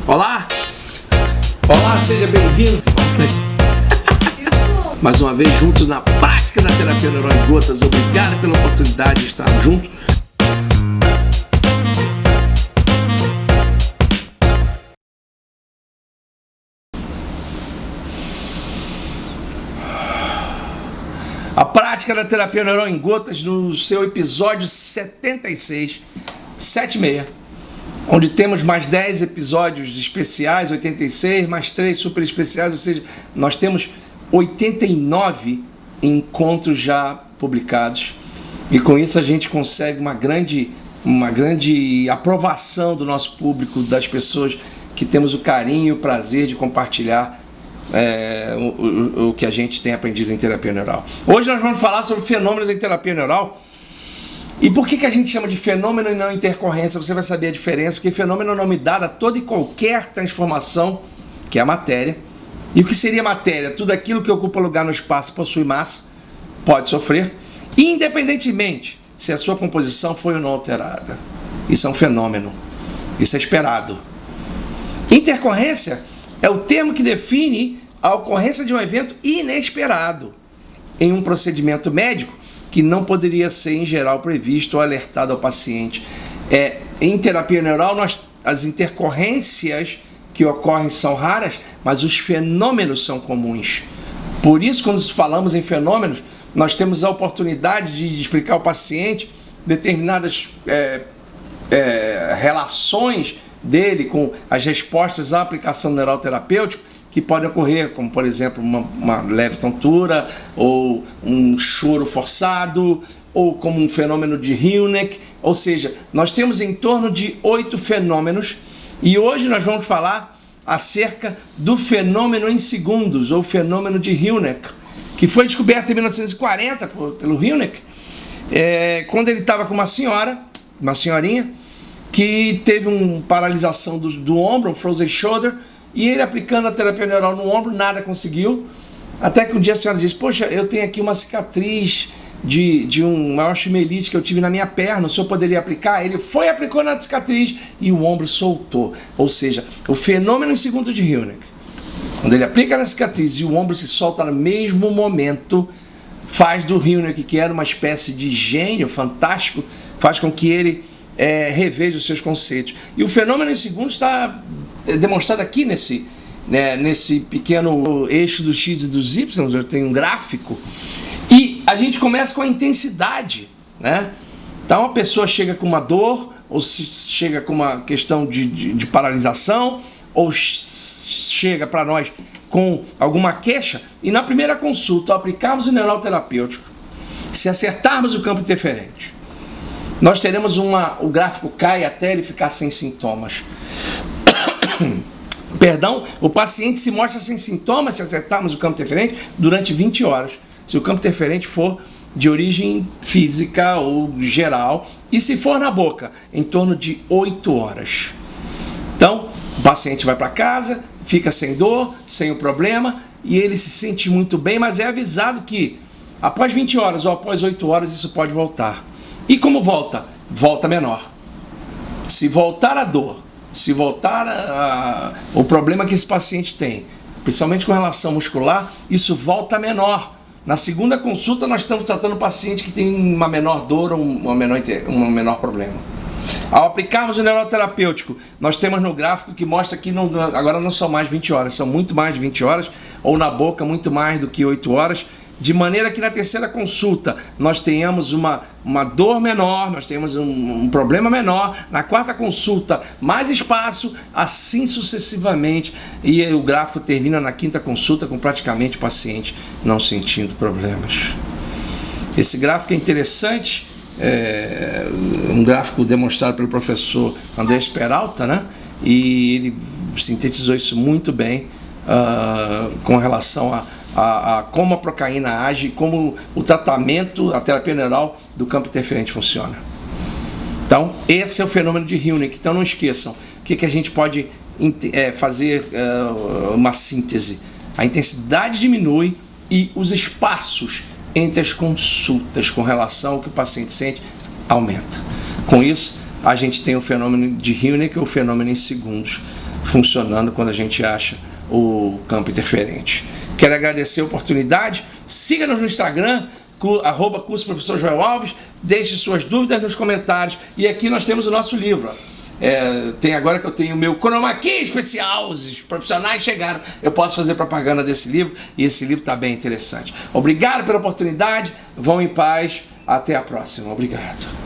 Olá! Olá, seja bem-vindo! Mais uma vez juntos na prática da terapia neural em gotas. Obrigado pela oportunidade de estar juntos. A prática da terapia neural em gotas no seu episódio 76, 76, onde temos mais 10 episódios especiais, 86, mais 3 super especiais, ou seja, nós temos 89 encontros já publicados. E com isso a gente consegue uma grande aprovação do nosso público, das pessoas que temos o carinho e o prazer de compartilhar o que a gente tem aprendido em terapia neural. Hoje nós vamos falar sobre fenômenos em terapia neural. E por que a gente chama de fenômeno e não intercorrência? Você vai saber a diferença, porque fenômeno é um nome dado a toda e qualquer transformação, que é a matéria. E o que seria matéria? Tudo aquilo que ocupa lugar no espaço e possui massa, pode sofrer, independentemente se a sua composição foi ou não alterada. Isso é um fenômeno. Isso é esperado. Intercorrência é o termo que define a ocorrência de um evento inesperado em um procedimento médico que não poderia ser, em geral, previsto ou alertado ao paciente. Em terapia neural, as intercorrências que ocorrem são raras, mas os fenômenos são comuns. Por isso, quando falamos em fenômenos, nós temos a oportunidade de explicar ao paciente determinadas relações dele com as respostas à aplicação neural terapêutica que podem ocorrer, como por exemplo uma leve tontura, ou um choro forçado, ou como um fenômeno de Hynek. Ou seja, nós temos em torno de 8 fenômenos, e hoje nós vamos falar acerca do fenômeno em segundos, ou fenômeno de Hynek, que foi descoberto em 1940 pelo Hynek, quando ele estava com uma senhorinha, que teve uma paralisação do ombro, um frozen shoulder, e ele aplicando a terapia neural no ombro, nada conseguiu, até que um dia a senhora disse: poxa, eu tenho aqui uma cicatriz de um maior chimelite que eu tive na minha perna, o senhor poderia aplicar? Ele foi, aplicou na cicatriz e o ombro soltou. Ou seja, o fenômeno em segundo de Hynek, quando ele aplica na cicatriz e o ombro se solta no mesmo momento, faz do Hynek, que era uma espécie de gênio fantástico, faz com que ele reveja os seus conceitos. E o fenômeno em segundos está demonstrado aqui nesse pequeno eixo dos X e dos Y. Eu tenho um gráfico e a gente começa com a intensidade, né? Então a pessoa chega com uma dor, ou chega com uma questão de paralisação, ou chega para nós com alguma queixa, e na primeira consulta, ao aplicarmos o neural terapêutico, se acertarmos o campo interferente, nós teremos o gráfico cai até ele ficar sem sintomas. Perdão, o paciente se mostra sem sintomas se acertarmos o campo interferente durante 20 horas. Se o campo interferente for de origem física ou geral, e se for na boca, em torno de 8 horas. Então, o paciente vai para casa, fica sem dor, sem o problema, e ele se sente muito bem, mas é avisado que após 20 horas ou após 8 horas isso pode voltar. E como volta? Volta menor. Se voltar a dor, se voltar o problema que esse paciente tem, principalmente com relação muscular, isso volta menor. Na segunda consulta nós estamos tratando o paciente que tem uma menor dor ou um menor problema. Ao aplicarmos o neuroterapêutico, nós temos no gráfico que mostra que agora não são mais 20 horas, são muito mais de 20 horas, ou na boca muito mais do que 8 horas, de maneira que na terceira consulta nós tenhamos uma dor menor, nós temos um problema menor, na quarta consulta mais espaço, assim sucessivamente, e o gráfico termina na quinta consulta com praticamente o paciente não sentindo problemas. Esse gráfico é interessante, um gráfico demonstrado pelo professor Andrés Peralta, né? E ele sintetizou isso muito bem com relação a como a procaína age, como o tratamento, a terapia neural do campo interferente funciona. Então, esse é o fenômeno de Hynek. Então, não esqueçam, o que a gente pode fazer uma síntese. A intensidade diminui e os espaços entre as consultas com relação ao que o paciente sente aumenta. Com isso, a gente tem o fenômeno de Hynek, o fenômeno em segundos. funcionando quando a gente acha o campo interferente. Quero agradecer a oportunidade. Siga-nos no Instagram, @curso Professor Joel Alves. Deixe suas dúvidas nos comentários. E aqui nós temos o nosso livro. Tem agora que eu tenho o meu Chroma Key especial, os profissionais chegaram, eu posso fazer propaganda desse livro, e esse livro está bem interessante. Obrigado pela oportunidade, vão em paz, até a próxima. Obrigado.